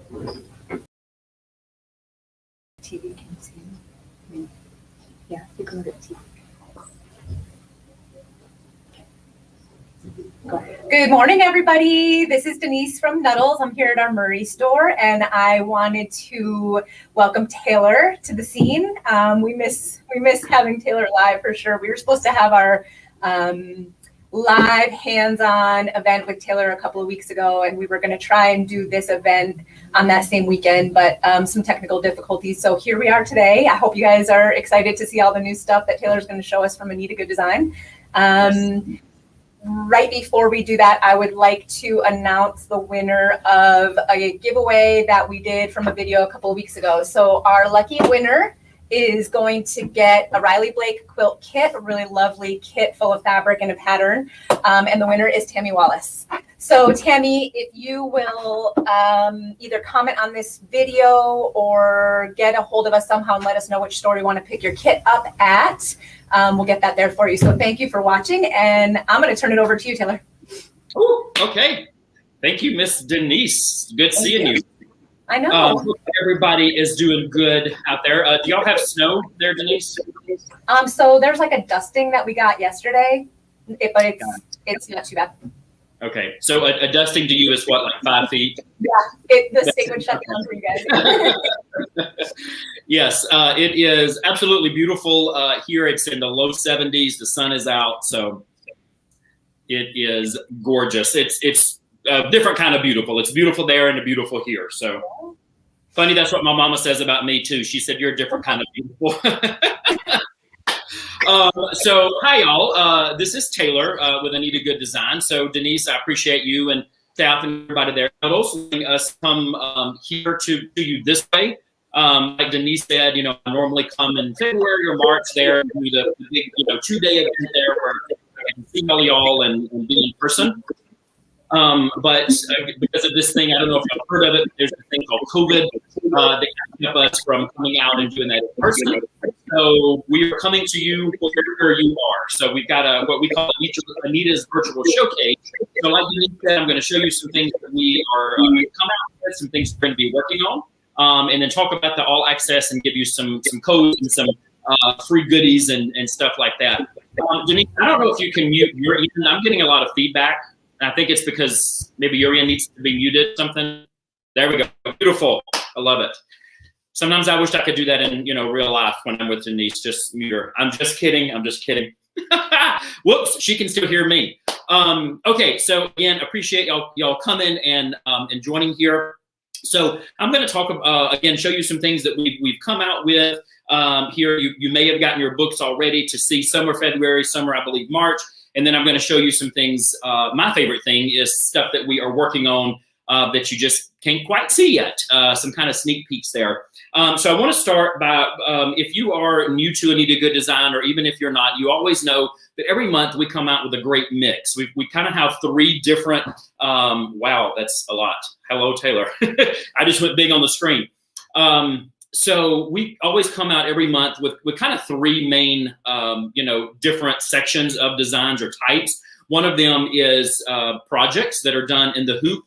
TV, can you see me? Yeah, you can look at TV. Good morning, everybody. This is Denise from Nuttles. I'm here at our Murray store, and I wanted to welcome Taylor to the scene. We miss having Taylor live for sure. We were supposed to have our live hands-on event with Taylor a couple of weeks ago, and we were going to try and do this event on that same weekend, but some technical difficulties. So here we are today. I hope you guys are excited to see all the new stuff that Taylor's going to show us from Anita Goodesign. Right before we do that, I would like to announce the winner of a giveaway that we did from a video a couple of weeks ago. So our lucky winner is going to get a Riley Blake quilt kit, a really lovely kit full of fabric and a pattern. And the winner is Tammy Wallace. So Tammy, if you will either comment on this video or get a hold of us somehow and let us know which store you want to pick your kit up at, we'll get that there for you. So thank you for watching, and I'm going to turn it over to you, Taylor. Oh, okay. Thank you, Miss Denise. Good seeing you. I know. Hope everybody is doing good out there. Do y'all have snow there, Denise? So there's like a dusting that we got yesterday, but it's not too bad. Okay, so a dusting to you is what, like 5 feet? Yeah, the state would shut down for you guys. Yes, it is absolutely beautiful here. It's in the low 70s. The sun is out, so it is gorgeous. It's a different kind of beautiful. It's beautiful there and beautiful here. So funny, that's what my mama says about me too. She said, you're a different kind of beautiful. So hi y'all, this is Taylor with Anita Goodesign. So Denise, I appreciate you and staff and everybody there. I'd also letting us come here to you this way. Like Denise said, I normally come in February or March there and do the big 2-day event there where I can see all y'all and be in person. But because of this thing, I don't know if you've heard of it, there's a thing called COVID that kept us from coming out and doing that in person. So we are coming to you where you are. So we've got what we call Anita's virtual showcase. So like Denise said, I'm going to show you some things that we are coming out with, some things we're going to be working on, and then talk about the all access and give you some codes and some free goodies and stuff like that. Denise, I don't know if you can mute your end. I'm getting a lot of feedback. I think it's because maybe your end needs to be muted or something. There we go. Beautiful. I love it. Sometimes I wish I could do that in real life when I'm with Denise. Just mute her. I'm just kidding. I'm just kidding. Whoops. She can still hear me. Okay. So again, appreciate y'all coming and joining here. So I'm going to talk again, show you some things that we've come out with here. You may have gotten your books already to see. Some are February, some are, I believe, March. And then I'm going to show you some things. My favorite thing is stuff that we are working on that you just can't quite see yet. Some kind of sneak peeks there. So I want to start by, if you are new to Anita Goodesign, or even if you're not, you always know that every month we come out with a great mix. We kind of have 3 different, wow, that's a lot. Hello, Taylor. I just went big on the screen. So we always come out every month with kind of 3 main, different sections of designs or types. One of them is projects that are done in the hoop.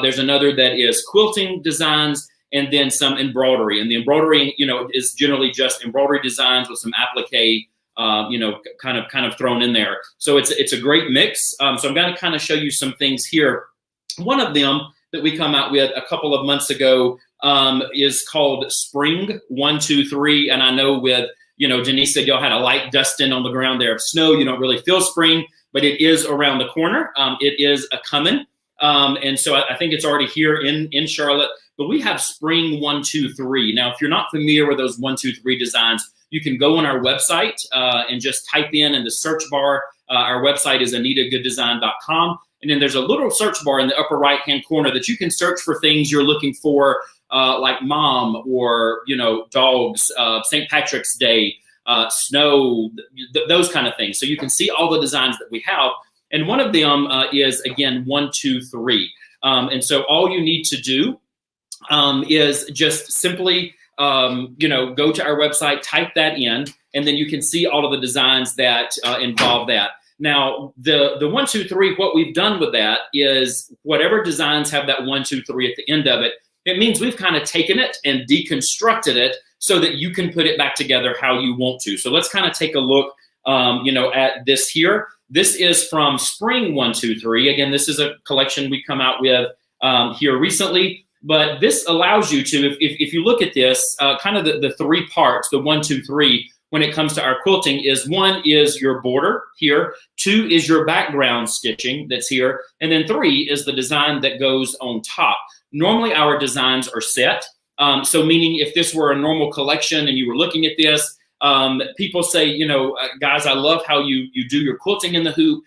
There's another that is quilting designs, and then some embroidery. And the embroidery, is generally just embroidery designs with some applique, kind of thrown in there. So it's a great mix. So I'm going to kind of show you some things here. One of them that we come out with a couple of months ago is called Spring 1, 2, 3. And I know with, Denise said y'all had a light dusting on the ground there of snow. You don't really feel spring, but it is around the corner. It is a coming. And so I think it's already here in Charlotte, but we have Spring 1, 2, 3. Now, if you're not familiar with those 1, 2, 3 designs, you can go on our website and just type in the search bar. Our website is anitagoodesign.com. And then there's a little search bar in the upper right-hand corner that you can search for things you're looking for, like mom or, dogs, St. Patrick's Day, snow, those kind of things. So you can see all the designs that we have. And one of them is, again, 1, 2, 3. And so all you need to do is just simply, go to our website, type that in, and then you can see all of the designs that involve that. Now, the 1, 2, 3, what we've done with that is whatever designs have that 1, 2, 3 at the end of it, It means we've kind of taken it and deconstructed it so that you can put it back together how you want to. So let's kind of take a look, at this here. This is from Spring 123. Again, this is a collection we come out with here recently. But this allows you to, if you look at this, kind of the three parts, the 1, 2, 3, when it comes to our quilting is 1 is your border here, 2 is your background stitching that's here, and then 3 is the design that goes on top. Normally our designs are set. So meaning if this were a normal collection and you were looking at this, people say, guys, I love how you do your quilting in the hoop.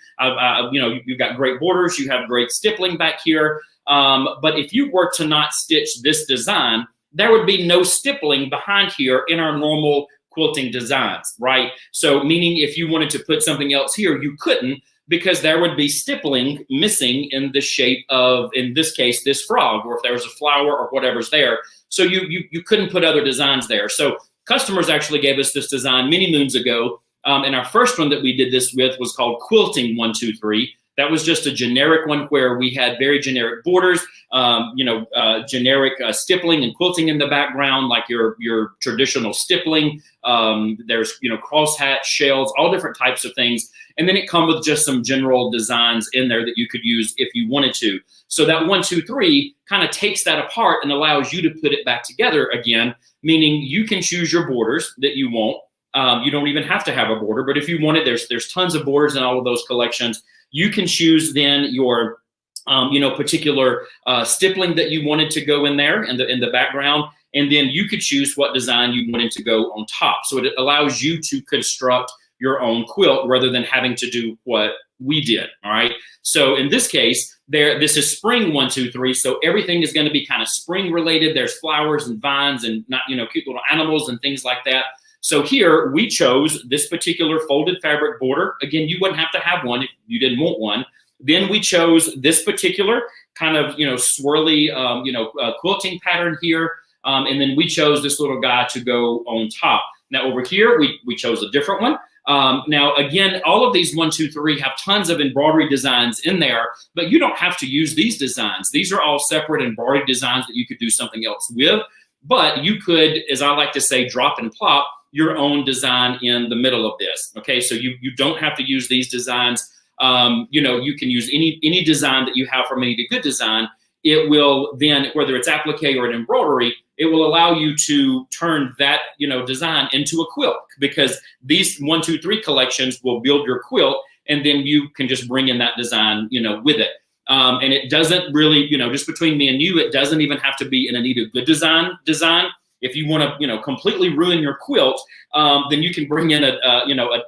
You've got great borders, you have great stippling back here. But if you were to not stitch this design, there would be no stippling behind here in our normal quilting designs, right? So meaning if you wanted to put something else here, you couldn't, because there would be stippling missing in the shape of, in this case, this frog, or if there was a flower or whatever's there. So you couldn't put other designs there. So customers actually gave us this design many moons ago. And our first one that we did this with was called Quilting 1, 2, 3. That was just a generic one where we had very generic borders, generic stippling and quilting in the background, like your traditional stippling. There's, crosshatch, shells, all different types of things. And then it comes with just some general designs in there that you could use if you wanted to. So that 1, 2, 3 kind of takes that apart and allows you to put it back together again, meaning you can choose your borders that you want. You don't even have to have a border, but if you want it, there's tons of borders in all of those collections. You can choose then your, particular stippling that you wanted to go in there in the background, and then you could choose what design you wanted to go on top. So it allows you to construct your own quilt rather than having to do what we did. All right. So in this case, this is Spring 1, 2, 3. So everything is going to be kind of spring related. There's flowers and vines and cute little animals and things like that. So here we chose this particular folded fabric border. Again, you wouldn't have to have one if you didn't want one. Then we chose this particular kind of, swirly, quilting pattern here. And then we chose this little guy to go on top. Now over here, we chose a different one. Now, again, all of these 1, 2, 3 have tons of embroidery designs in there, but you don't have to use these designs. These are all separate embroidery designs that you could do something else with. But you could, as I like to say, drop and plop your own design in the middle of this. Okay, so you don't have to use these designs. You can use any design that you have from Anita Goodesign. It will then, whether it's applique or an embroidery, it will allow you to turn that design into a quilt, because these 1, 2, 3 collections will build your quilt, and then you can just bring in that design with it. And it doesn't really, just between me and you, it doesn't even have to be an Anita Goodesign design. If you want to, completely ruin your quilt, then you can bring in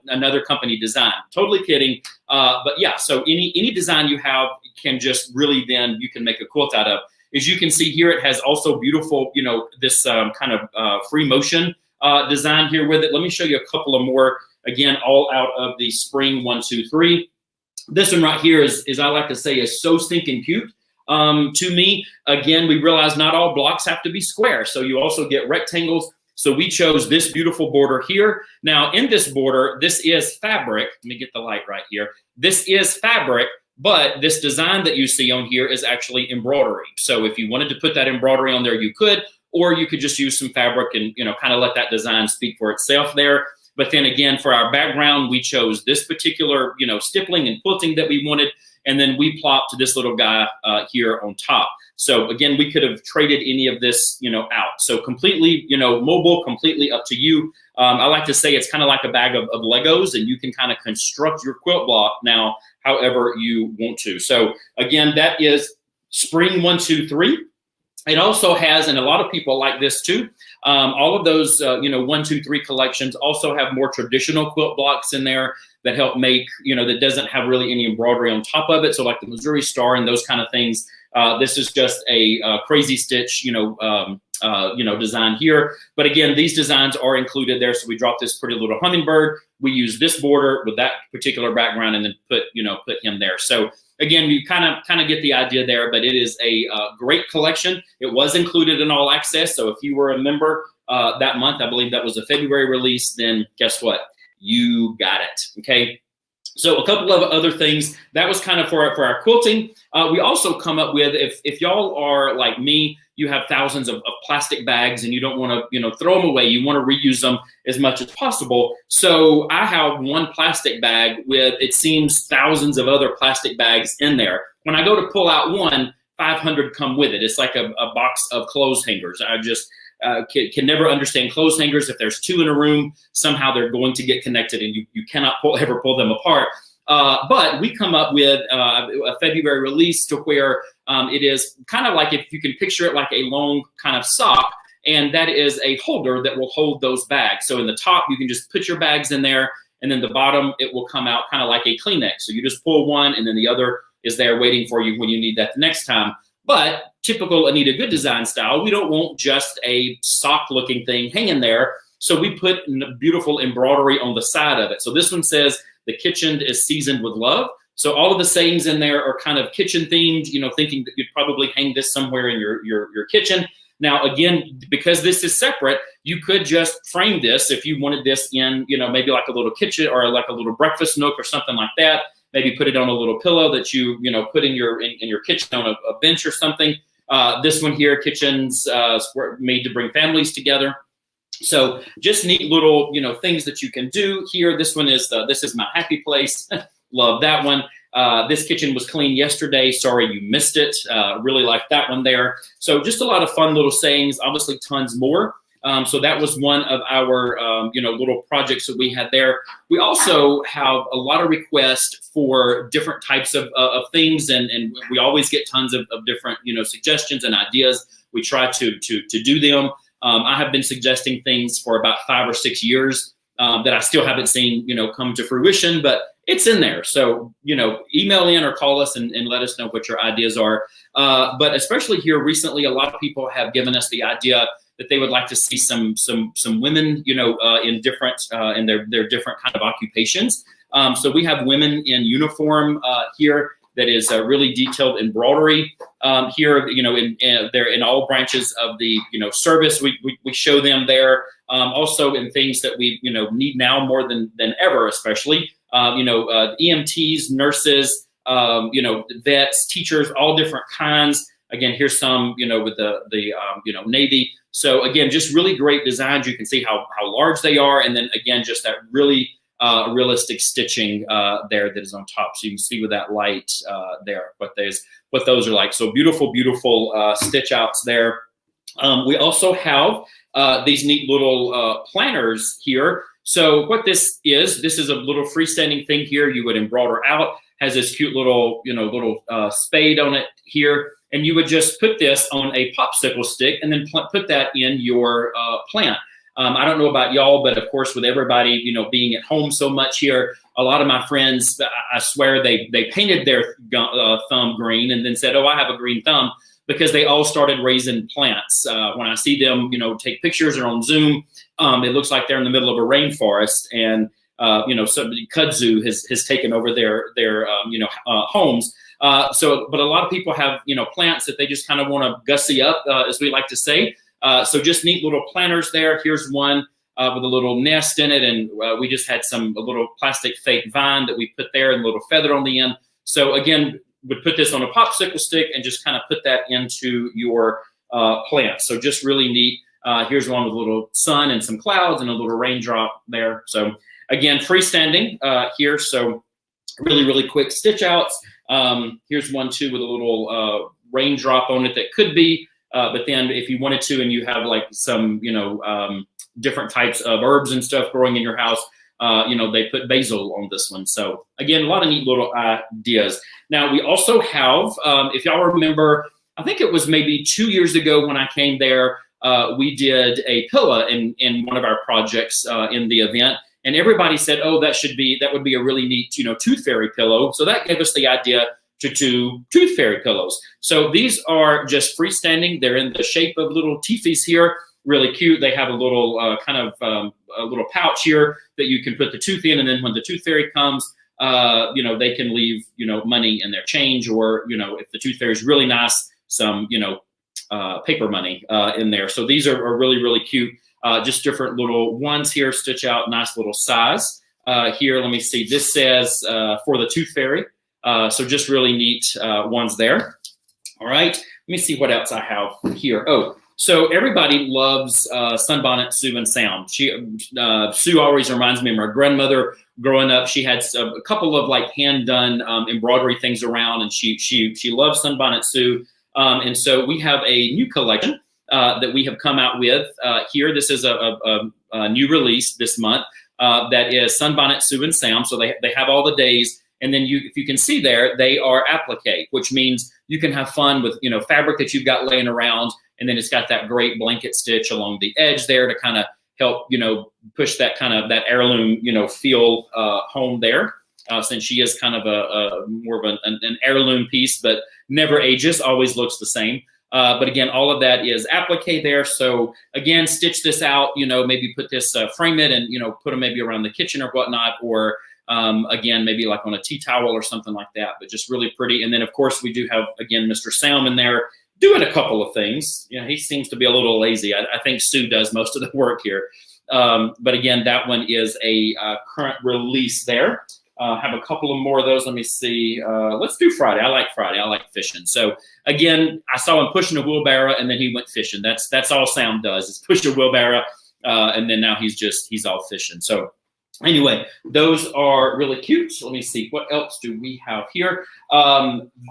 another company design. Totally kidding. But yeah, so any design you have can just really then you can make a quilt out of. As you can see here, it has also beautiful, this kind of free motion design here with it. Let me show you a couple of more, again, all out of the Spring 1, 2, 3. This one right here is I like to say, is so stinking cute. To me, again, we realize not all blocks have to be square. So you also get rectangles. So we chose this beautiful border here. Now in this border, this is fabric. Let me get the light right here. This is fabric, but this design that you see on here is actually embroidery. So if you wanted to put that embroidery on there, you could, or you could just use some fabric and, kind of let that design speak for itself there. But then again, for our background, we chose this particular, stippling and quilting that we wanted. And then we plopped this little guy here on top. So again, we could have traded any of this, out. So completely, mobile, completely up to you. I like to say it's kind of like a bag of Legos, and you can kind of construct your quilt block now however you want to. So again, that is Spring 1, 2, 3. It also has, and a lot of people like this too, all of those, 1, 2, 3 collections also have more traditional quilt blocks in there that help make, that doesn't have really any embroidery on top of it. So like the Missouri Star and those kind of things. This is just a crazy stitch, design here. But again, these designs are included there. So we dropped this pretty little hummingbird. We use this border with that particular background and then put him there. So again, you kind of get the idea there, but it is a great collection. It was included in All Access. So if you were a member that month, I believe that was a February release, then guess what? You got it. Okay. So a couple of other things that was kind of for our quilting. We also come up with, if y'all are like me, you have thousands of plastic bags and you don't want to, you know, throw them away. You want to reuse them as much as possible. So I have one plastic bag with, it seems, thousands of other plastic bags in there. When I go to pull out one, 500 come with it. It's like a box of clothes hangers. I just can never understand clothes hangers. If there's two in a room, somehow they're going to get connected and you cannot ever pull them apart. But we come up with a February release to where it is kind of like, if you can picture it like a long kind of sock, and that is a holder that will hold those bags. So in the top, you can just put your bags in there, and then the bottom, it will come out kind of like a Kleenex. So you just pull one, and then the other is there waiting for you when you need that the next time. But typical Anita Goodesign style, we don't want just a sock-looking thing hanging there. So we put beautiful embroidery on the side of it. So this one says, "The kitchen is seasoned with love." So all of the sayings in there are kind of kitchen themed, you know, thinking that you'd probably hang this somewhere in your kitchen. Now, again, because this is separate, you could just frame this if you wanted this in, you know, maybe like a little kitchen or like a little breakfast nook or something like that. Maybe put it on a little pillow that you know, put in your kitchen on a bench or something. This one here, kitchens were made to bring families together. So just neat little, you know, things that you can do here. This one is this is my happy place. Love that one. This kitchen was clean yesterday. Sorry you missed it. Really like that one there. So just a lot of fun little sayings, obviously tons more. So that was one of our, you know, little projects that we had there. We also have a lot of requests for different types of things, and we always get tons of different, you know, suggestions and ideas. We try to do them. I have been suggesting things for about 5 or 6 years that I still haven't seen, you know, come to fruition, but it's in there. So, you know, email in or call us and let us know what your ideas are. But especially here recently, a lot of people have given us the idea that they would like to see some women, you know, in different in their different kind of occupations. So we have women in uniform here. That is really detailed embroidery here. You know, they're in all branches of the, you know, service. We show them there. Also in things that we, you know, need now more than ever, especially you know, EMTs, nurses, you know, vets, teachers, all different kinds. Again, here's some, you know, with the you know, Navy. So again, just really great designs. You can see how large they are, and then again, just that really realistic stitching there that is on top. So you can see with that light there what those are like. So beautiful stitch outs there. We also have these neat little planners here. So what this is a little freestanding thing here. You would embroider out, has this cute little, you know, little spade on it here. And you would just put this on a popsicle stick and then put that in your plant. I don't know about y'all, but of course, with everybody, you know, being at home so much here, a lot of my friends, I swear they painted their thumb green and then said, "Oh, I have a green thumb," because they all started raising plants. When I see them, you know, take pictures or on Zoom, it looks like they're in the middle of a rainforest, and you know, so kudzu has taken over their you know, homes. So, but a lot of people have, you know, plants that they just kind of want to gussy up, as we like to say. So just neat little planters there. Here's one with a little nest in it, and we just had a little plastic fake vine that we put there and a little feather on the end. So again, would put this on a popsicle stick and just kind of put that into your plant. So just really neat. Here's one with a little sun and some clouds and a little raindrop there. So again, freestanding here. So really quick stitch outs. Here's one too with a little raindrop on it that could be, but then if you wanted to and you have like some, you know, different types of herbs and stuff growing in your house, you know, they put basil on this one. So again, a lot of neat little ideas. Now we also have, if y'all remember, I think it was maybe 2 years ago when I came there, we did a pillow in one of our projects in the event. And everybody said, "Oh, that would be a really neat, you know, tooth fairy pillow." So that gave us the idea to do tooth fairy pillows. So these are just freestanding. They're in the shape of little teefies here. Really cute. They have a little a little pouch here that you can put the tooth in, and then when the tooth fairy comes, you know, they can leave, you know, money in their change, or, you know, if the tooth fairy is really nice, some, you know, paper money in there. So these are really cute. Just different little ones here, stitch out, nice little size. Here, let me see. This says for the tooth fairy. So just really neat ones there. All right. me see what else I have here. Oh, so everybody loves Sunbonnet Sue and Sam. Sue always reminds me of my grandmother growing up. She had a couple of like hand done embroidery things around, and she loves Sunbonnet Sue. And so we have a new collection that we have come out with here. This is a new release this month that is Sunbonnet Sue and Sam. So they have all the days. And then if you can see there, they are applique, which means you can have fun with, fabric that you've got laying around. And then it's got that great blanket stitch along the edge there to kind of help, push that kind of that heirloom, feel home there. Since she is kind of a more of an heirloom piece, but never ages, always looks the same. But again, all of that is applique there. So again, stitch this out, maybe put this, frame it and, put them maybe around the kitchen or whatnot, or again, maybe like on a tea towel or something like that, but just really pretty. And then of course we do have, again, Mr. Sam in there doing a couple of things. He seems to be a little lazy. I think Sue does most of the work here. But again, that one is a current release there. Have a couple of more of those. Let me see. Let's do Friday. I like Friday. I like fishing. So again, I saw him pushing a wheelbarrow and then he went fishing. That's all Sam does is push a wheelbarrow. And then now he's all fishing. So anyway, those are really cute. Let me see. What else do we have here?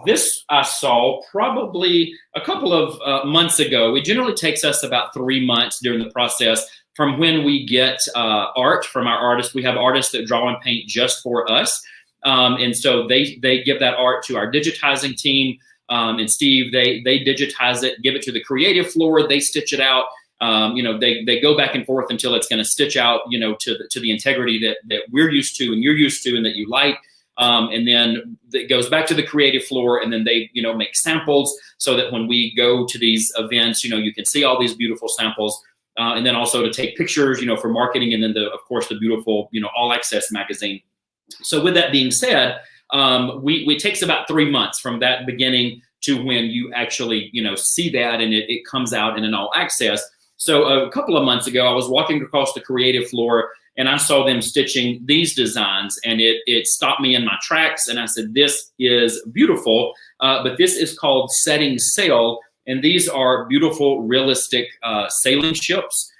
This I saw probably a couple of months ago. It generally takes us about 3 months during the process from when we get art from our artists. We have artists that draw and paint just for us. And so they give that art to our digitizing team. And Steve, they digitize it, give it to the creative floor. They stitch it out. They go back and forth until it's going to stitch out, to the integrity that we're used to and you're used to and that you like. And then it goes back to the creative floor, and then they, make samples so that when we go to these events, you can see all these beautiful samples. And then also to take pictures, for marketing, and then of course the beautiful, All Access magazine. So with that being said, it takes about 3 months from that beginning to when you actually, see that and it comes out in an All Access. So a couple of months ago, I was walking across the creative floor and I saw them stitching these designs, and it stopped me in my tracks. And I said, this is beautiful, but this is called Setting Sail. And these are beautiful, realistic sailing ships.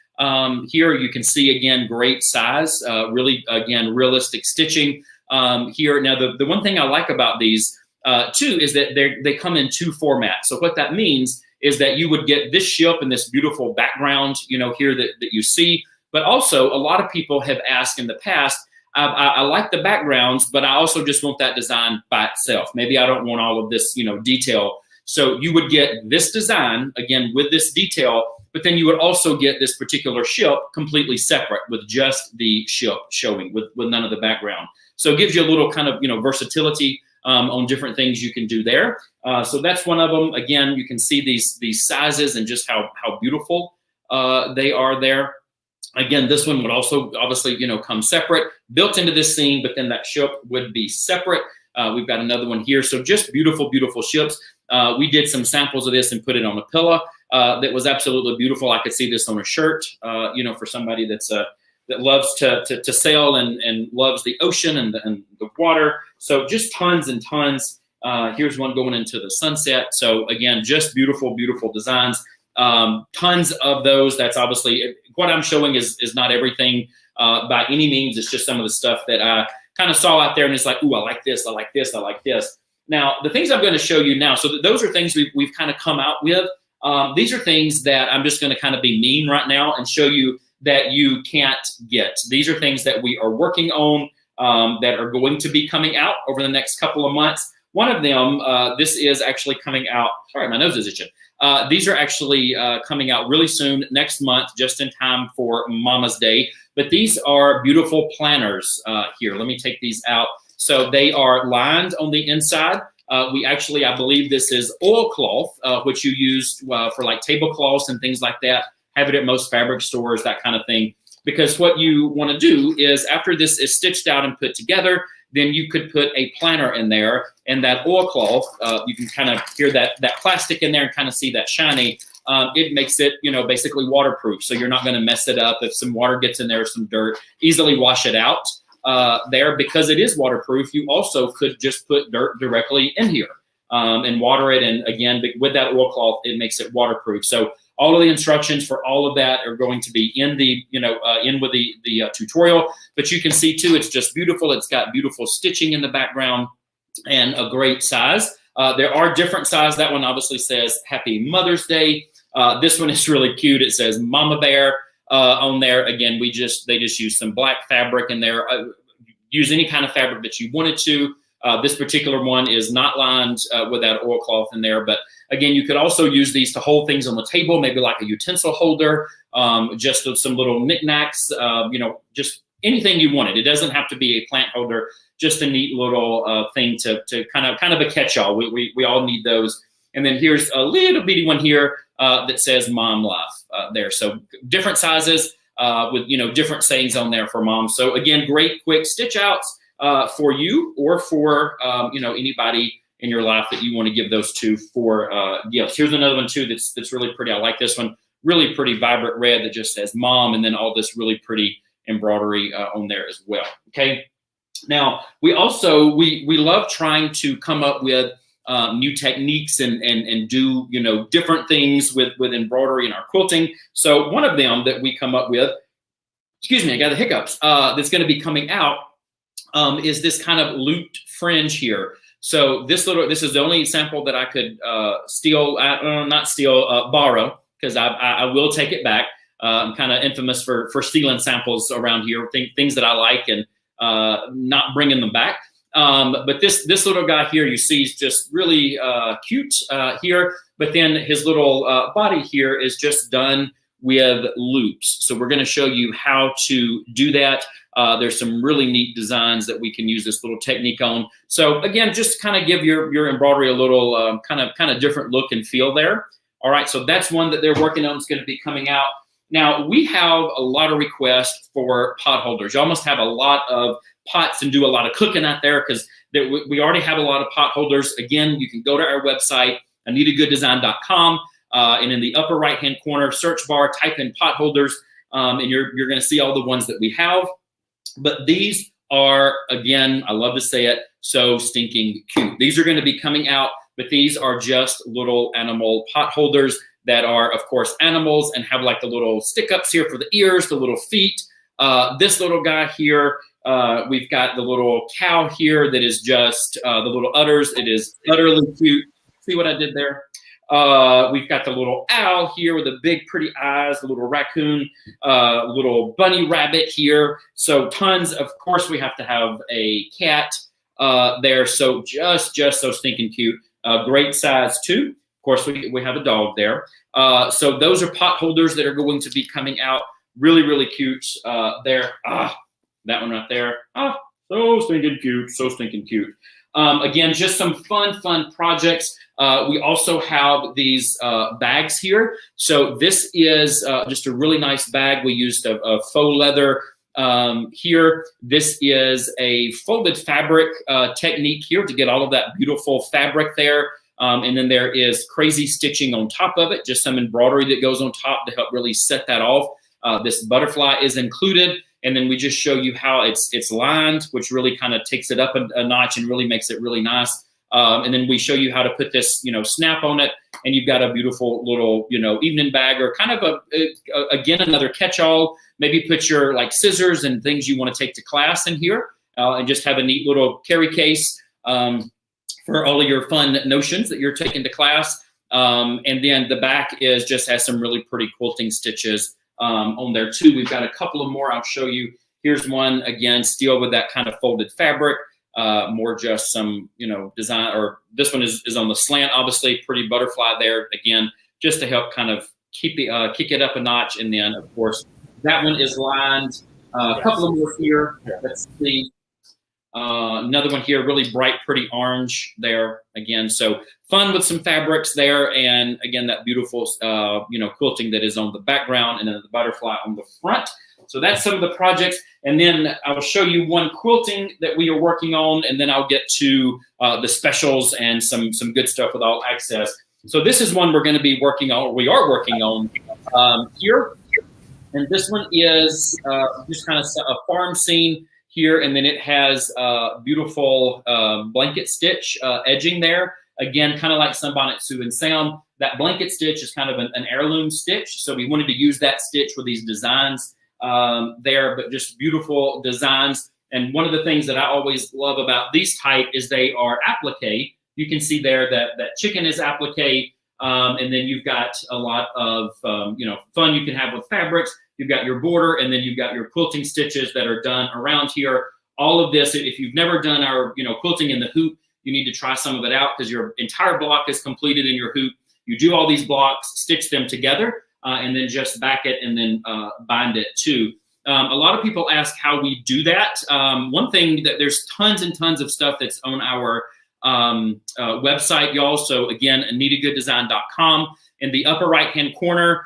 Here you can see, again, great size, really, again, realistic stitching here. Now, the one thing I like about these, too, is that they come in 2 formats. So what that means is that you would get this ship and this beautiful background, here that you see. But also, a lot of people have asked in the past, I like the backgrounds, but I also just want that design by itself. Maybe I don't want all of this, detail. So you would get this design, again, with this detail, but then you would also get this particular ship completely separate with just the ship showing with none of the background. So it gives you a little kind of, versatility on different things you can do there. So that's one of them. Again, you can see these sizes and just how beautiful they are there. Again, this one would also obviously, come separate, built into this scene, but then that ship would be separate. We've got another one here. So just beautiful, beautiful ships. We did some samples of this and put it on a pillow that was absolutely beautiful. I could see this on a shirt, for somebody that loves to sail and loves the ocean and the water. So just tons and tons. Here's one going into the sunset. So again, just beautiful, beautiful designs. Tons of those. That's obviously what I'm showing is not everything by any means. It's just some of the stuff that I kind of saw out there, and it's like, ooh, I like this, I like this, I like this. Now, the things I'm going to show you now, so those are things we've kind of come out with. These are things that I'm just going to kind of be mean right now and show you that you can't get. These are things that we are working on that are going to be coming out over the next couple of months. One of them, this is actually coming out. Sorry, my nose is itching. These are actually coming out really soon, next month, just in time for Mama's Day. But these are beautiful planners here. Let me take these out. So they are lined on the inside. We actually, I believe this is oilcloth, which you use for like tablecloths and things like that. Have it at most fabric stores, that kind of thing. Because what you want to do is after this is stitched out and put together, then you could put a planner in there, and that oilcloth, you can kind of hear that plastic in there and kind of see that shiny. It makes it, basically waterproof. So you're not going to mess it up. If some water gets in there or some dirt, easily wash it out there. Because it is waterproof, you also could just put dirt directly in here. and water it. And again, with that oilcloth, it makes it waterproof. So all of the instructions for all of that are going to be in the, in with the tutorial. But you can see too, it's just beautiful. It's got beautiful stitching in the background and a great size. There are different sizes. That one obviously says Happy Mother's Day. This one is really cute. It says Mama Bear on there. Again, they just use some black fabric in there. Use any kind of fabric that you wanted to. This particular one is not lined with that oilcloth in there, but again, you could also use these to hold things on the table, maybe like a utensil holder, just some little knickknacks, just anything you wanted. It doesn't have to be a plant holder, just a neat little thing to kind of a catch-all. We all need those. And then here's a little bitty one here that says Mom Life there. So different sizes with, different sayings on there for mom. So again, great quick stitch outs for you or for, anybody in your life that you want to give those to for gifts. Here's another one too that's really pretty. I like this one. Really pretty vibrant red that just says Mom, and then all this really pretty embroidery on there as well. Okay. Now we also we love trying to come up with new techniques and do different things with embroidery and our quilting. So one of them that we come up with, excuse me, I got the hiccups. That's going to be coming out is this kind of looped fringe here. So this is the only sample that I could borrow, because I will take it back. I'm kind of infamous for stealing samples around here, things that I like and not bringing them back. But this little guy here, you see, is just really cute here. But then his little body here is just done with loops. So we're going to show you how to do that. There's some really neat designs that we can use this little technique on. So again, just kind of give your embroidery a little kind of different look and feel there. All right, so that's one that they're working on. It's going to be coming out. Now, we have a lot of requests for pot holders. Y'all must have a lot of pots and do a lot of cooking out there, because we already have a lot of pot holders. Again, you can go to our website, AnitaGoodDesign.com, and in the upper right-hand corner search bar, type in pot holders, and you're going to see all the ones that we have. But these are, again, I love to say it, so stinking cute. These are going to be coming out, but these are just little animal pot holders that are, of course, animals and have like the little stick-ups here for the ears, the little feet. This little guy here, we've got the little cow here that is just the little udders. It is utterly cute. See what I did there? We've got the little owl here with the big pretty eyes, the little raccoon, little bunny rabbit here. So tons. Of course, we have to have a cat there. So just so stinking cute. Great size too. Of course, we have a dog there. So those are pot holders that are going to be coming out. Really, really cute there. That one right there. So stinking cute. So stinking cute. Again, just some fun projects. We also have these bags here. So this is just a really nice bag. We used a faux leather here. This is a folded fabric technique here to get all of that beautiful fabric there. And then there is crazy stitching on top of it, just some embroidery that goes on top to help really set that off. This butterfly is included. And then we just show you how it's lined, which really kind of takes it up a notch and really makes it really nice. And then we show you how to put this, snap on it, and you've got a beautiful little, evening bag, or kind of again, another catch-all. Maybe put your like scissors and things you want to take to class in here, and just have a neat little carry case for all of your fun notions that you're taking to class. And then the back has some really pretty quilting stitches on there too. We've got a couple of more I'll show you. Here's one, again, still with that kind of folded fabric, more just some, design, or this one is on the slant, obviously, pretty butterfly there, again, just to help kind of kick it up a notch. And then, of course, that one is lined. A couple of more here. Let's see. Another one here, really bright, pretty orange there again. So fun with some fabrics there. And again, that beautiful, quilting that is on the background, and then the butterfly on the front. So that's some of the projects. And then I'll show you one quilting that we are working on, and then I'll get to the specials and some good stuff with all access. So this is one we're going to be working on, or we are working on here. And this one is just kind of a farm scene here, and then it has beautiful blanket stitch edging there. Again, kind of like Sunbonnet Sue and Sam, that blanket stitch is kind of an heirloom stitch. So we wanted to use that stitch with these designs there, but just beautiful designs. And one of the things that I always love about these type is they are applique. You can see there that chicken is applique. And then you've got a lot of, fun you can have with fabrics. You've got your border, and then you've got your quilting stitches that are done around here. All of this, if you've never done our, quilting in the hoop, you need to try some of it out because your entire block is completed in your hoop. You do all these blocks, stitch them together, and then just back it and then bind it too. A lot of people ask how we do that. One thing that there's tons and tons of stuff that's on our website, y'all. So again, AnitaGoodDesign.com. In the upper right-hand corner,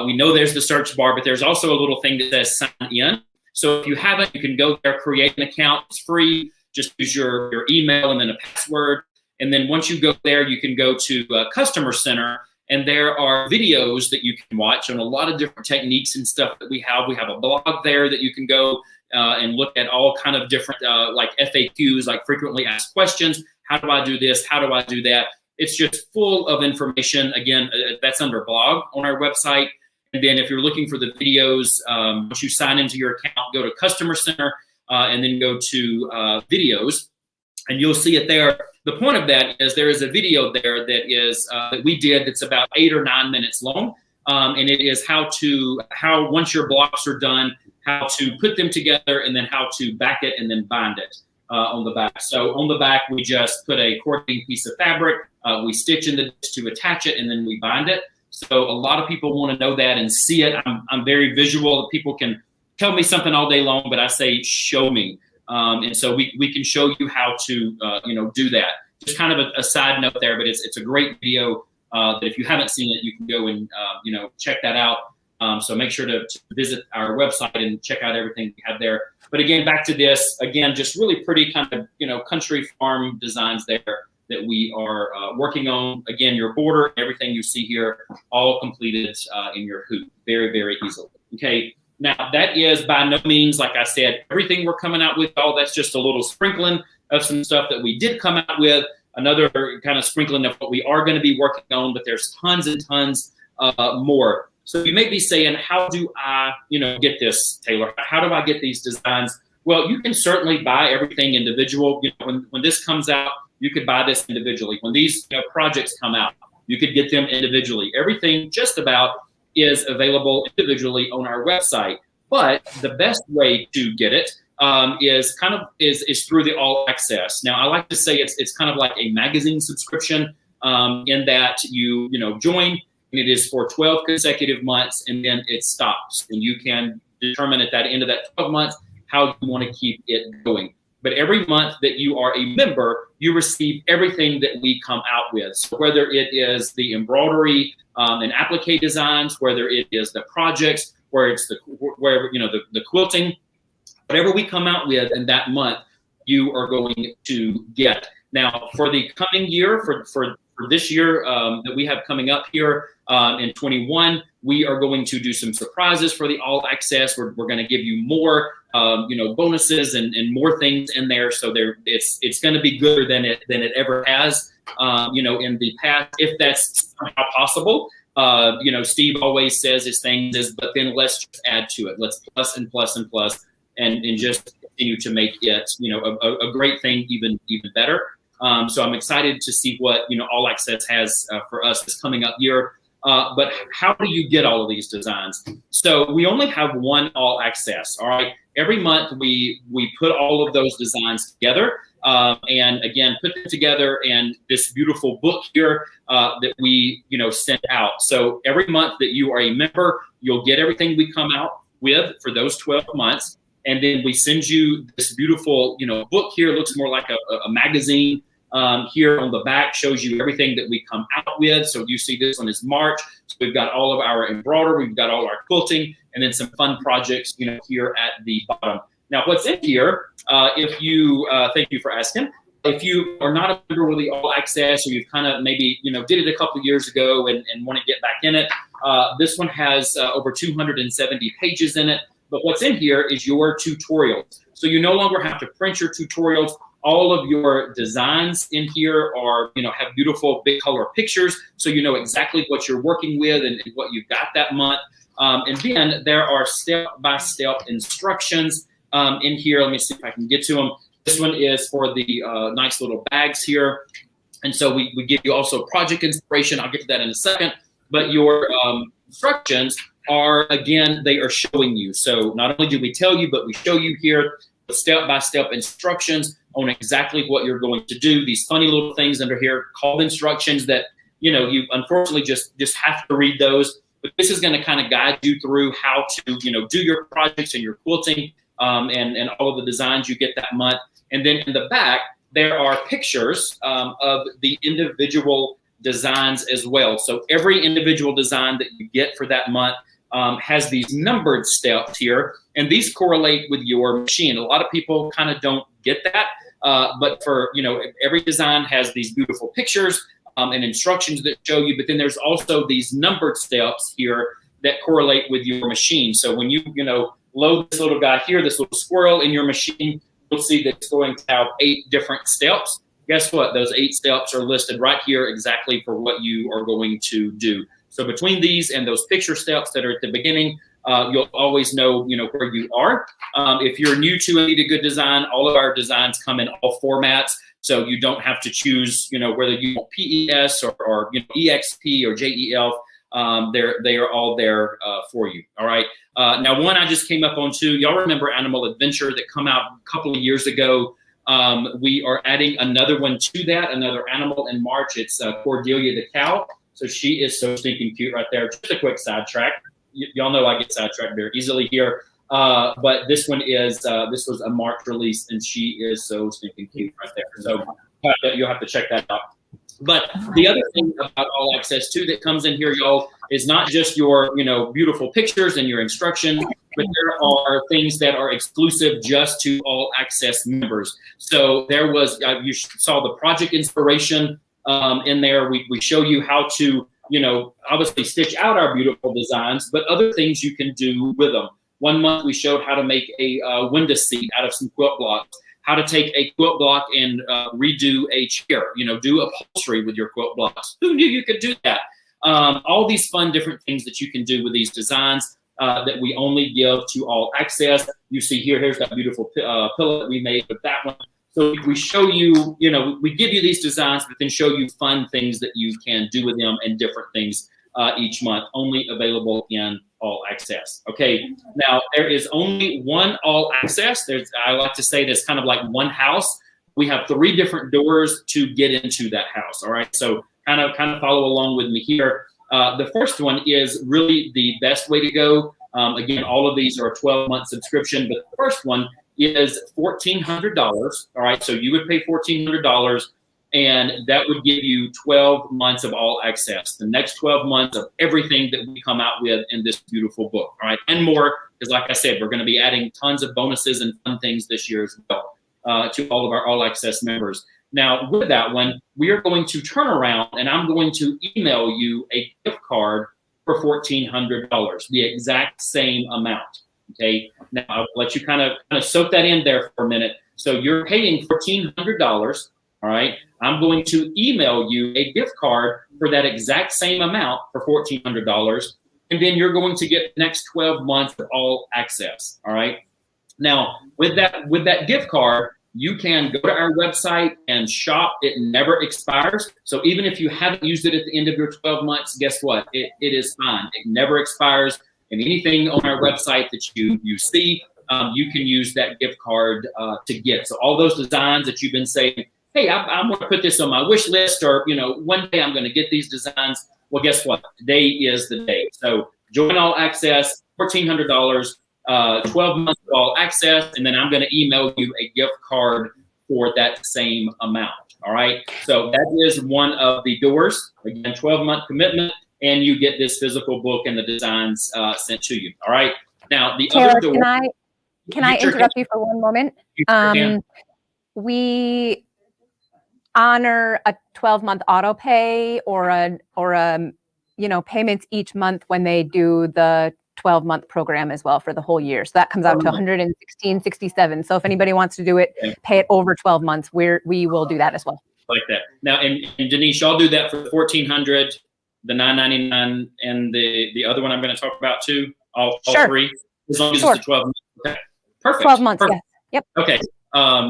we know there's the search bar, but there's also a little thing that says sign in. So if you haven't, you can go there, create an account. It's free. Just use your email and then a password. And then once you go there, you can go to Customer Center, and there are videos that you can watch on a lot of different techniques and stuff that we have. We have a blog there that you can go and look at all kind of different like FAQs, like frequently asked questions. How do I do this? How do I do that? It's just full of information. Again, that's under blog on our website. And then if you're looking for the videos, once you sign into your account, go to Customer Center and then go to videos, and you'll see it there. The point of that is there is a video there that is that we did that's about 8 or 9 minutes long, and it is how once your blocks are done, how to put them together, and then how to back it and then bind it on the back. So on the back, we just put a coordinating piece of fabric, we stitch in the to attach it, and then we bind it. So a lot of people want to know that and see it. I'm very visual. People can tell me something all day long, but I say, show me. And so we can show you how to, do that. Just kind of a side note there, but it's a great video that if you haven't seen it, you can go and, check that out. So make sure to visit our website and check out everything we have there. But again, back to this, again, just really pretty kind of, country farm designs there that we are working on. Again, your border, everything you see here, all completed in your hoop very, very easily. Okay. Now, that is by no means, like I said, everything we're coming out with, all that's just a little sprinkling of some stuff that we did come out with, another kind of sprinkling of what we are going to be working on, but there's tons and tons more. So you may be saying, how do I, get this, Taylor? How do I get these designs? Well, you can certainly buy everything individual. When this comes out, you could buy this individually. When these projects come out, you could get them individually. Everything just about is available individually on our website. But the best way to get it is through the all access. Now, I like to say it's kind of like a magazine subscription in that you join, and it is for 12 consecutive months, and then it stops. And you can determine at that end of that 12 months how you want to keep it going. But every month that you are a member, you receive everything that we come out with. So whether it is the embroidery and applique designs, whether it is the projects, where it's the quilting, whatever we come out with in that month, you are going to get. Now, for the coming year, for this year that we have coming up here in 21, we are going to do some surprises for the all access. We're going to give you more, bonuses and more things in there. So it's going to be gooder than it ever has, in the past, if that's somehow possible. Steve always says his thing is, but then let's just add to it. Let's plus and plus and plus and just continue to make it, a great thing, even better. So I'm excited to see what, All Access has for us this coming up year. But how do you get all of these designs? So we only have one All Access, all right? Every month we put all of those designs together and again, put them together in this beautiful book here that we, send out. So every month that you are a member, you'll get everything we come out with for those 12 months. And then we send you this beautiful, book here. It looks more like a magazine. Here on the back shows you everything that we come out with. So you see this one is March. So we've got all of our embroidery, we've got all our quilting, and then some fun projects, here at the bottom. Now, what's in here, if you, thank you for asking, if you are not a member with the All Access, or you've kind of maybe, did it a couple of years ago and want to get back in it, this one has over 270 pages in it. But what's in here is your tutorials. So you no longer have to print your tutorials. All of your designs in here are, have beautiful big color pictures, so you know exactly what you're working with and what you've got that month. And then there are step-by-step instructions in here. Let me see if I can get to them. This one is for the nice little bags here. And so we give you also project inspiration. I'll get to that in a second. But your instructions are, again, they are showing you. So not only do we tell you, but we show you here the step-by-step instructions on exactly what you're going to do. These funny little things under here called instructions that, you unfortunately just have to read those. But this is going to kind of guide you through how to, do your projects and your quilting and all of the designs you get that month. And then in the back, there are pictures of the individual designs as well. So every individual design that you get for that month has these numbered steps here, and these correlate with your machine. A lot of people kind of don't get that, but for, every design has these beautiful pictures and instructions that show you, but then there's also these numbered steps here that correlate with your machine. So when you, load this little guy here, this little squirrel in your machine, you'll see that it's going to have 8 different steps. Guess what? Those 8 steps are listed right here exactly for what you are going to do. So between these and those picture steps that are at the beginning, you'll always know, where you are. If you're new to Anita Goodesign, all of our designs come in all formats. So you don't have to choose, whether you want PES or EXP or JEL. They are all there for you. All right. Now, one I just came up on too. Y'all remember Animal Adventure that come out a couple of years ago? We are adding another one to that, another animal in March. It's Cordelia the Cow. So she is so stinking cute right there. Just a quick sidetrack. Y'all know I get sidetracked very easily here. But this one is, this was a March release, and she is so stinking cute right there. So you'll have to check that out. But the other thing about All Access too that comes in here, y'all, is not just your, beautiful pictures and your instruction, but there are things that are exclusive just to All Access members. So there was, you saw the project inspiration in there. We show you how to, obviously stitch out our beautiful designs, but other things you can do with them. One month we showed how to make a window seat out of some quilt blocks, how to take a quilt block and redo a chair, do upholstery with your quilt blocks. Who knew you could do that? All these fun different things that you can do with these designs that we only give to All Access. You see here, here's that beautiful pillow that we made with that one. So we show you, we give you these designs, but then show you fun things that you can do with them and different things each month, only available in All Access. Okay, now there is only one All Access. I like to say there's kind of like one house. We have 3 different doors to get into that house. All right, so kind of follow along with me here. The first one is really the best way to go. Again, all of these are a 12-month subscription, but the first one is $1,400. All right, so you would pay $1,400. And that would give you 12 months of All Access, the next 12 months of everything that we come out with in this beautiful book, all right, and more, because like I said, we're going to be adding tons of bonuses and fun things this year as well to all of our All Access members. Now, with that one, we are going to turn around and I'm going to email you a gift card for $1,400, the exact same amount, okay? Now, I'll let you kind of soak that in there for a minute. So you're paying $1,400, all right? I'm going to email you a gift card for that exact same amount for $1,400, and then you're going to get the next 12 months of All Access, all right? Now, with that gift card, you can go to our website and shop. It never expires. So even if you haven't used it at the end of your 12 months, guess what? It is fine. It never expires. And anything on our website that you see, you can use that gift card to get. So all those designs that you've been saying, hey, I'm going to put this on my wish list, or, one day I'm going to get these designs. Well, guess what? Today is the day. So join All Access, $1,400, 12 months of All Access, and then I'm going to email you a gift card for that same amount. All right. So that is one of the doors. Again, 12-month commitment, and you get this physical book and the designs sent to you. All right. Now, the Taylor, other door. Can I interrupt you for one moment? We honor a 12-month auto pay or a payments each month when they do the 12-month program as well for the whole year. So that comes out to $116.67. So if anybody wants to do it, pay it over 12 months, we will do that as well. Like that. Now, and Denise, y'all do that for $1,400, the $999, and the other one I'm going to talk about too. All Sure. three, as long as it's the 12 months. Okay. Perfect. 12 months. Perfect. Yes. Yep. Okay.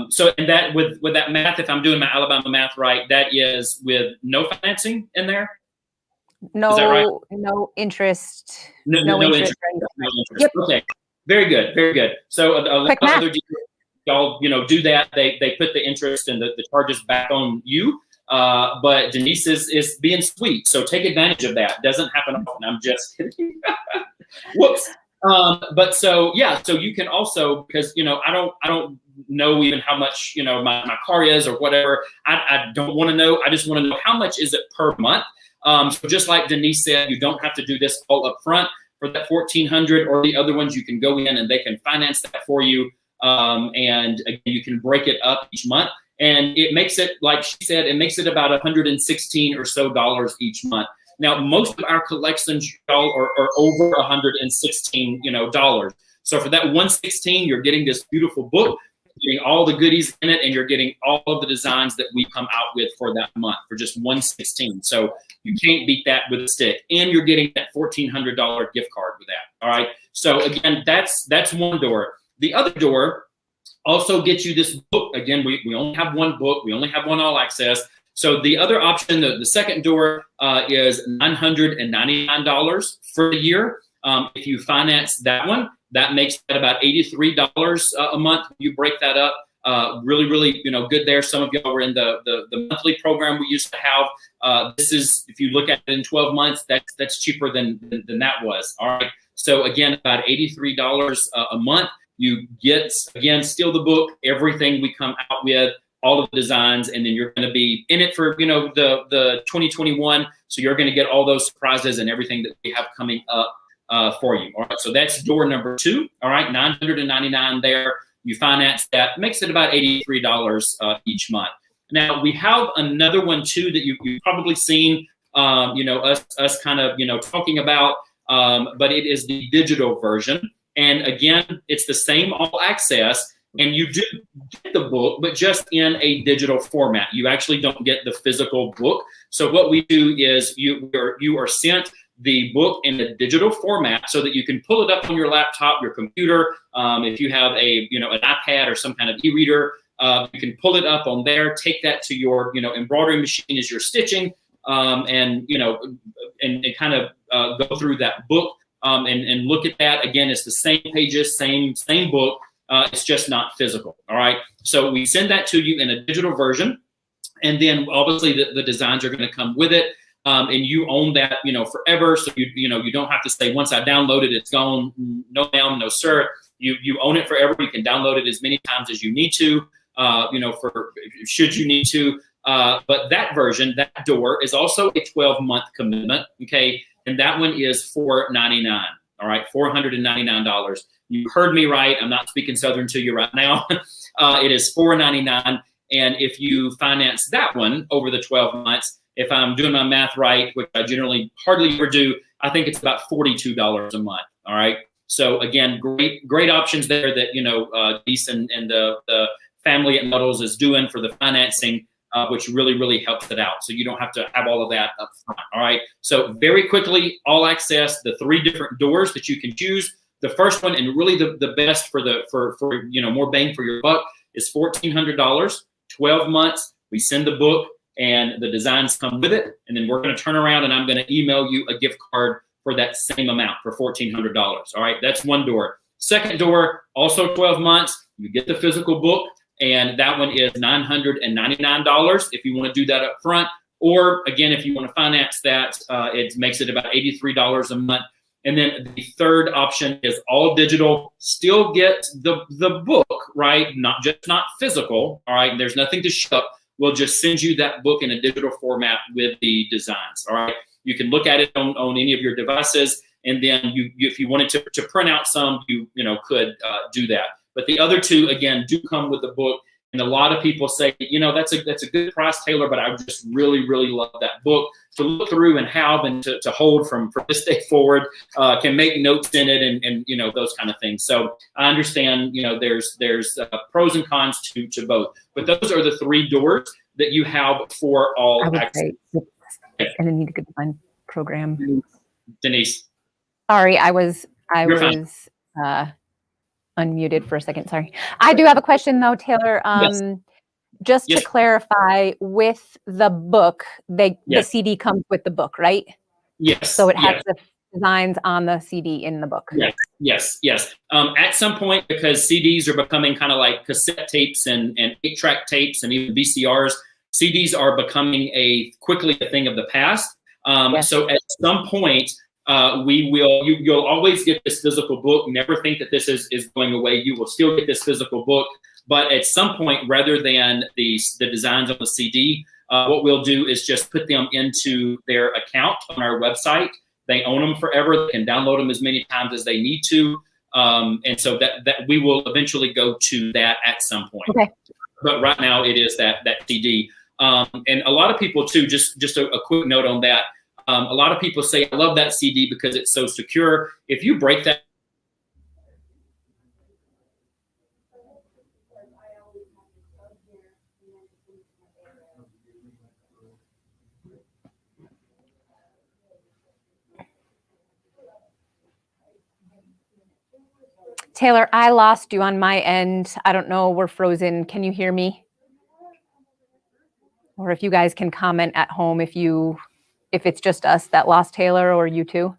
So and that with that math, if I'm doing my Alabama math right, that is with no financing in there. No, Is that right? no interest. No interest. No interest. Yep. Okay. Very good. Very good. So a lot of other y'all, do that. They put the interest and the charges back on you. But Denise is being sweet. So take advantage of that. Doesn't happen often. I'm just kidding. Whoops. But so you can also, because I don't know even how much my car is or whatever. I don't want to know. I just want to know how much is it per month. So just like Denise said, you don't have to do this all up front for that $1,400 or the other ones. You can go in and they can finance that for you. And again, you can break it up each month, and it makes it, like she said, it makes it about $116 or so each month. Now, most of our collections are over $116 So for that $116, you're getting this beautiful book, you're getting all the goodies in it, and you're getting all of the designs that we come out with for that month for just $116. So you can't beat that with a stick, and you're getting that $1,400 gift card with that. All right. So again, that's one door. The other door also gets you this book. Again, we only have one book. We only have one all access. So the other option, the second door, is $999 for the year. If you finance that one, that makes that about $83 a month. You break that up. Really, really, good there. Some of y'all were in the monthly program we used to have. This is, if you look at it in 12 months, that's cheaper than that was. All right. So again, about $83 a month. You get, again, still the book, everything we come out with, all of the designs, and then you're going to be in it for, the 2021. So you're going to get all those surprises and everything that we have coming up for you. All right. So that's door number 2. All right. $999 there. You finance that, makes it about $83 each month. Now we have another one too that you've probably seen, us kind of, talking about, but it is the digital version. And again, it's the same all access, and you do get the book, but just in a digital format. You actually don't get the physical book. So what we do is you are sent the book in a digital format so that you can pull it up on your laptop, your computer. If you have an iPad or some kind of e-reader, you can pull it up on there, take that to your, embroidery machine as you're stitching, and kind of go through that book. And look at that. Again, it's the same pages, same book. It's just not physical. All right. So we send that to you in a digital version. And then obviously the designs are going to come with it. And you own that, forever. So you don't have to say, once I download it, it's gone. No, ma'am, no, sir. You own it forever. You can download it as many times as you need to, should you need to. But that version, that door, is also a 12-month commitment. Okay. And that one is $499. All right, $499. You heard me right. I'm not speaking Southern to you right now. It is $499. And if you finance that one over the 12 months, if I'm doing my math right, which I generally hardly ever do, I think it's about $42 a month. All right. So again, great options there that Denise and the family at Muddles is doing for the financing. Which really, really helps it out. So you don't have to have all of that up front. All right. So very quickly, all access, the 3 different doors that you can choose. The first one, and really the best for more bang for your buck, is $1,400, 12 months. We send the book and the designs come with it. And then we're going to turn around and I'm going to email you a gift card for that same amount, for $1,400. All right. That's one door. Second door, also 12 months. You get the physical book. And that one is $999 if you want to do that up front. Or again, if you want to finance that, it makes it about $83 a month. And then the third option is all digital. Still get the book, right? Not physical. All right. There's nothing to ship. We'll just send you that book in a digital format with the designs. All right. You can look at it on any of your devices. And then if you wanted to print out some, you could do that. But the other 2, again, do come with the book. And a lot of people say, that's a good price, Taylor, but I just really, really love that book to look through and have and to hold from this day forward, can make notes in it and those kind of things. So I understand, there's pros and cons to both, but those are the 3 doors that you have for all. I would say an Anita Goodesign program. Denise. Sorry, I was unmuted for a second. Sorry. I do have a question though, Taylor. Yes. Just to clarify, with the book, the CD comes with the book, right? Yes. So it has the designs on the CD in the book. Yes. At some point, because CDs are becoming kind of like cassette tapes and 8-track tapes and even VCRs, CDs are becoming quickly a thing of the past. So at some point, you'll always get this physical book. Never think that this is going away. You will still get this physical book. But at some point, rather than the designs on the CD, what we'll do is just put them into their account on our website. They own them forever. They can download them as many times as they need to. And so that we will eventually go to that at some point. Okay. But right now it is that CD. And a lot of people too, just a quick note on that. A lot of people say, I love that CD because it's so secure. If you break that, Taylor, I lost you on my end. I don't know. We're frozen. Can you hear me? Or if you guys can comment at home if it's just us that lost Taylor or you too.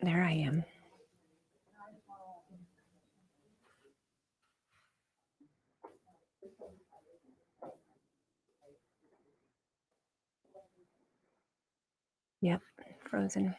There I am. Yep, frozen.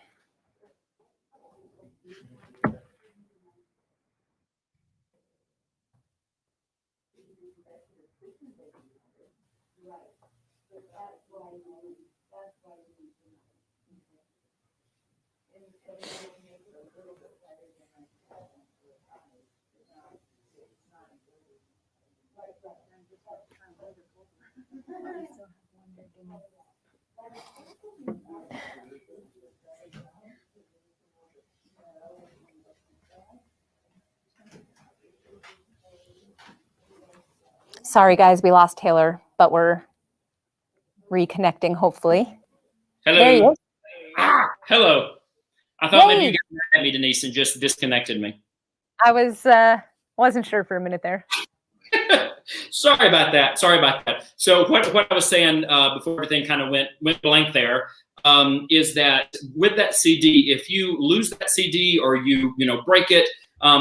Sorry, guys, we lost Taylor, but we're reconnecting, hopefully. Hello. There he is. Hello. I thought maybe you got mad at me, Denise, and just disconnected me. I wasn't sure for a minute there. Sorry about that. So what I was saying before everything kind of went blank there is that with that CD, if you lose that CD or you break it,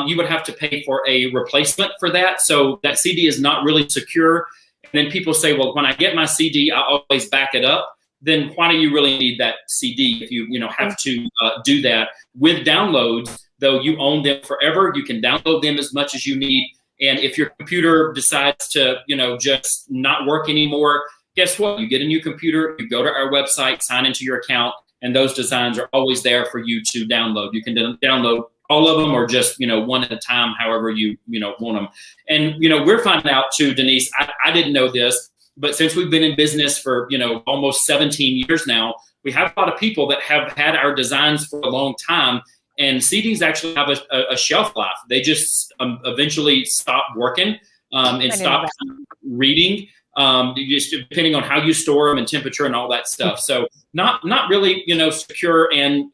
you would have to pay for a replacement for that. So that CD is not really secure. And then people say, well, when I get my CD, I always back it up. Then why do you really need that CD if you have to do that? With downloads, though, you own them forever. You can download them as much as you need. And if your computer decides to, just not work anymore, guess what? You get a new computer, you go to our website, sign into your account, and those designs are always there for you to download. You can download all of them or just, one at a time, however you, want them. And, we're finding out too, Denise, I didn't know this, but since we've been in business for, almost 17 years now, we have a lot of people that have had our designs for a long time. And CDs actually have a shelf life. They just eventually stop working and stop reading, just depending on how you store them and temperature and all that stuff. So not really, secure. And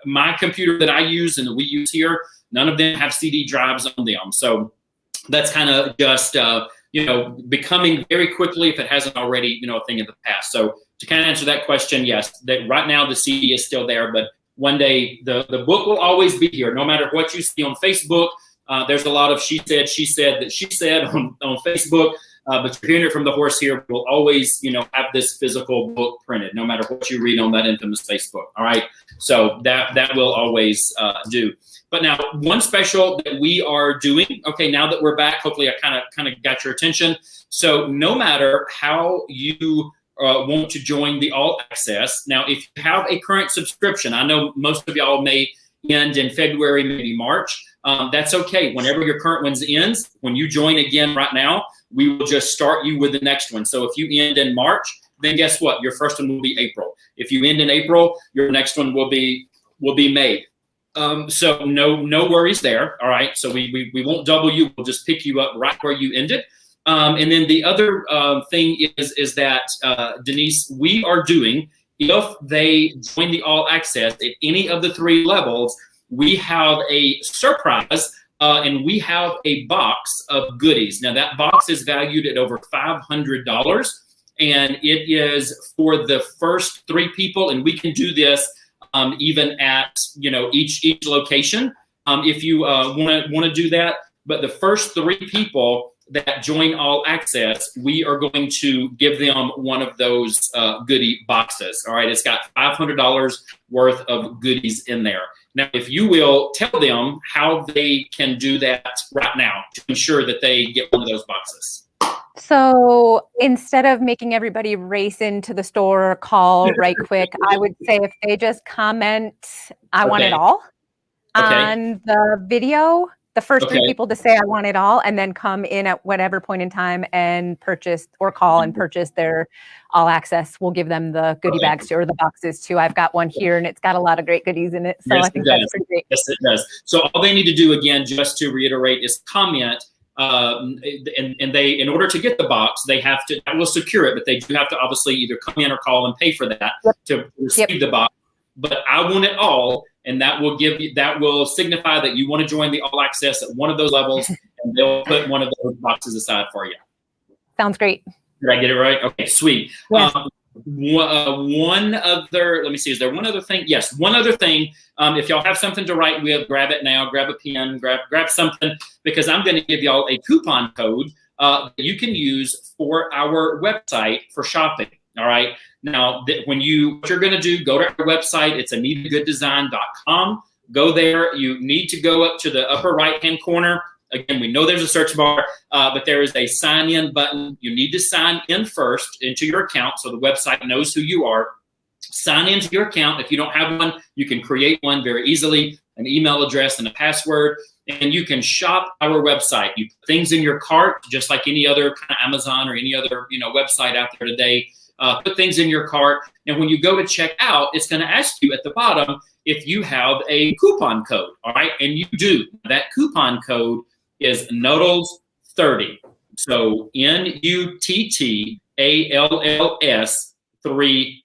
my computer that I use and that we use here, none of them have CD drives on them. So that's kind of just, becoming very quickly, if it hasn't already, a thing of the past. So to kind of answer that question, yes, that right now the CD is still there, but one day the book will always be here, no matter what you see on Facebook. There's a lot of she said on Facebook, but you're hearing it from the horse here. We'll always, have this physical book printed, no matter what you read on that infamous Facebook. All right, so that will always do. But now one special that we are doing. Okay, now that we're back, hopefully I kind of got your attention. So no matter how you want to join the all access. Now, if you have a current subscription, I know most of y'all may end in February, maybe March. That's okay. Whenever your current ones ends, when you join again right now, we will just start you with the next one. So if you end in March, then guess what? Your first one will be April. If you end in April, your next one will be May. So no worries there. All right. So we won't double you. We'll just pick you up right where you ended. And then the other thing is that, Denise, we are doing, if they join the all access at any of the 3 levels, we have a surprise, and we have a box of goodies. Now that box is valued at over $500, and it is for the first 3 people, and we can do this even at each location if you want to do that. But the first 3 people that join all access, we are going to give them one of those goodie boxes. All right, it's got $500 worth of goodies in there. Now, if you will tell them how they can do that right now to ensure that they get one of those boxes. So instead of making everybody race into the store or call right quick, I would say if they just comment, I want it all on the video, the first 3 people to say I want it all, and then come in at whatever point in time and purchase or call and purchase their all access. We'll give them the goodie bags too, or the boxes too. I've got one here and it's got a lot of great goodies in it. So yes, I think that's pretty great. Yes, it does. So all they need to do, again, just to reiterate, is comment. And they, in order to get the box, they have to, that will secure it, but they do have to obviously either come in or call and pay for that to receive the box. But I want it all, and that will give you, that will signify that you want to join the all access at one of those levels, and they'll put one of those boxes aside for you. Sounds great. Did I get it right? Okay, sweet. Yes. One other, let me see, is there one other thing? Yes, one other thing. If y'all have something to write with, grab it now, grab a pen, grab something, because I'm going to give y'all a coupon code that you can use for our website for shopping. All right. Now, what you're going to do, go to our website. It's AnitaGoodDesign.com. Go there. You need to go up to the upper right-hand corner. Again, we know there's a search bar, but there is a sign in button. You need to sign in first into your account so the website knows who you are. Sign into your account. If you don't have one, you can create one very easily, an email address and a password, and you can shop our website. You put things in your cart, just like any other kind of Amazon or any other website out there today. Put things in your cart, and when you go to check out, it's going to ask you at the bottom if you have a coupon code. All right, and you do. That coupon code is Nuttals30. So NUTTALLS 30.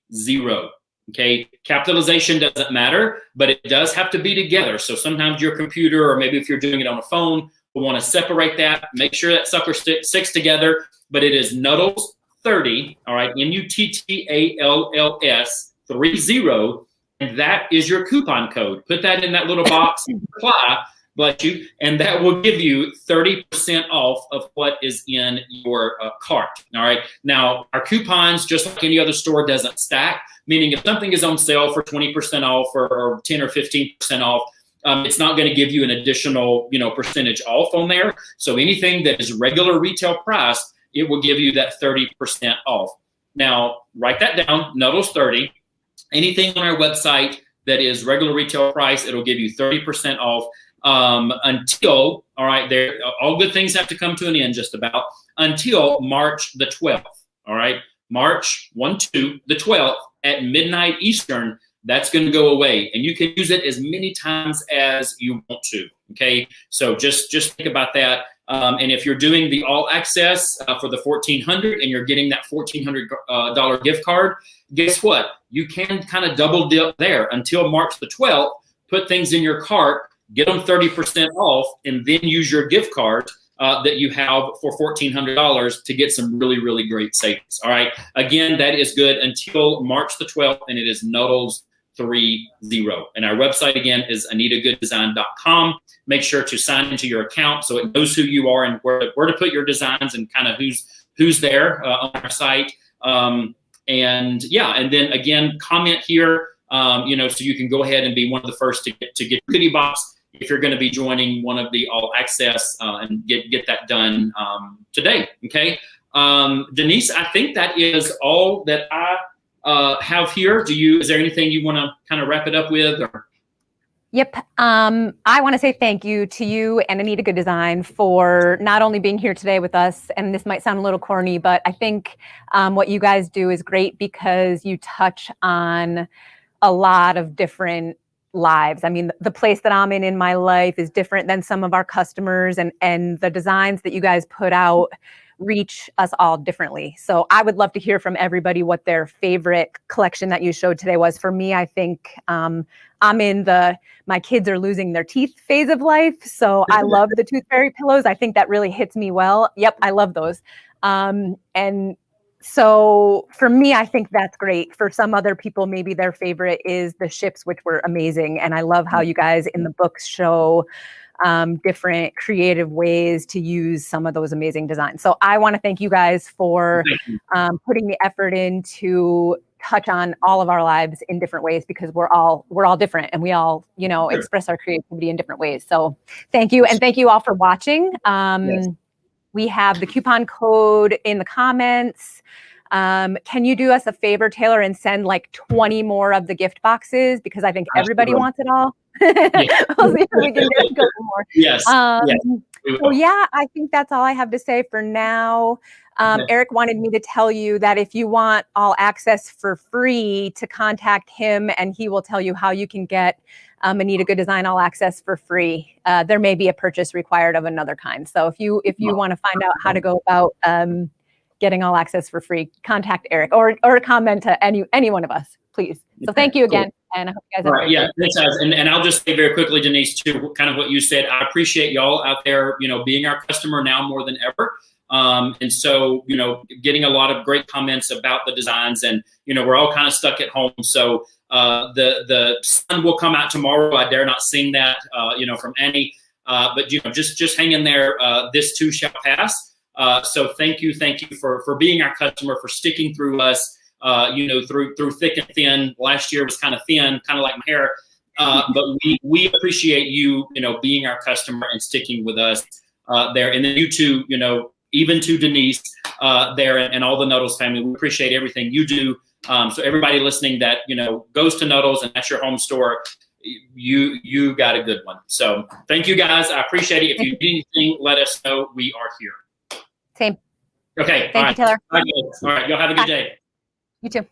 Okay, capitalization doesn't matter, but it does have to be together. So sometimes your computer, or maybe if you're doing it on a phone, will want to separate that. Make sure that sucker sticks together. But it is Nuttals30. All right, NUTTALLS 30, and that is your coupon code. Put that in that little box and apply. Bless you, and that will give you 30% off of what is in your cart. All right. Now, our coupons, just like any other store, doesn't stack. Meaning, if something is on sale for 20% off or 10 or 15% off, it's not going to give you an additional, percentage off on there. So anything that is regular retail price, it will give you that 30% off. Now, write that down. Nuttals30. Anything on our website that is regular retail price, it'll give you 30% off. Until, all right, all good things have to come to an end just about, until March the 12th, all right? March 1-2, the 12th at midnight Eastern, that's going to go away. And you can use it as many times as you want to, okay? So just think about that. And if you're doing the all access for the $1,400 and you're getting that $1,400 gift card, guess what? You can kind of double dip there until March the 12th, put things in your cart, get them 30% off, and then use your gift card that you have for $1,400 to get some really, really great savings. All right. Again, that is good until March the 12th, and it is Nuttals30. And our website, again, is AnitaGoodDesign.com. Make sure to sign into your account so it knows who you are and where to put your designs and kind of who's there on our site. And then again, comment here, so you can go ahead and be one of the first to get goodie box if you're going to be joining one of the all access and get that done today. Okay. Denise, I think that is all that I have here. Is there anything you want to kind of wrap it up with? Or? Yep. I want to say thank you to you and Anita Goodesign for not only being here today with us, and this might sound a little corny, but I think what you guys do is great because you touch on a lot of different lives. I mean, the place that I'm in my life is different than some of our customers, and the designs that you guys put out reach us all differently. So I would love to hear from everybody what their favorite collection that you showed today was. For me, I think I'm in my kids are losing their teeth phase of life. So I love the tooth fairy pillows. I think that really hits me well. Yep, I love those. And so for me, I think that's great. For some other people, maybe their favorite is the ships, which were amazing. And I love how you guys in the books show different creative ways to use some of those amazing designs. So I want to thank you guys for putting the effort in to touch on all of our lives in different ways, because we're all different, and we all, express our creativity in different ways. So thank you. And thank you all for watching. We have the coupon code in the comments. Can you do us a favor, Taylor, and send like 20 more of the gift boxes? Because I think everybody wants it all. We'll see if we can get a couple more. Yes. So yeah, I think that's all I have to say for now. Eric wanted me to tell you that if you want all access for free, to contact him, and he will tell you how you can get Anita Goodesign all access for free. There may be a purchase required of another kind. So if you want to find out how to go about getting all access for free, contact Eric or comment to any one of us, please. So thank you again. And I hope you guys have thanks, guys. And I'll just say very quickly, Denise, to kind of what you said, I appreciate y'all out there, being our customer now more than ever. And so, getting a lot of great comments about the designs, and, we're all kind of stuck at home. So the sun will come out tomorrow. I dare not sing that, from Annie. But, just hang in there. This too shall pass. So thank you for being our customer, for sticking through us. Through thick and thin. Last year was kind of thin, kind of like my hair, but we appreciate you, being our customer and sticking with us there. And then you too, even to Denise there and all the Nuddles family, we appreciate everything you do. So everybody listening that goes to Nuddles and that's your home store, you got a good one. So thank you guys, I appreciate it. If you need anything, let us know. We are here. Same. Okay. Thank you, Taylor. All right, y'all have a good day. You too.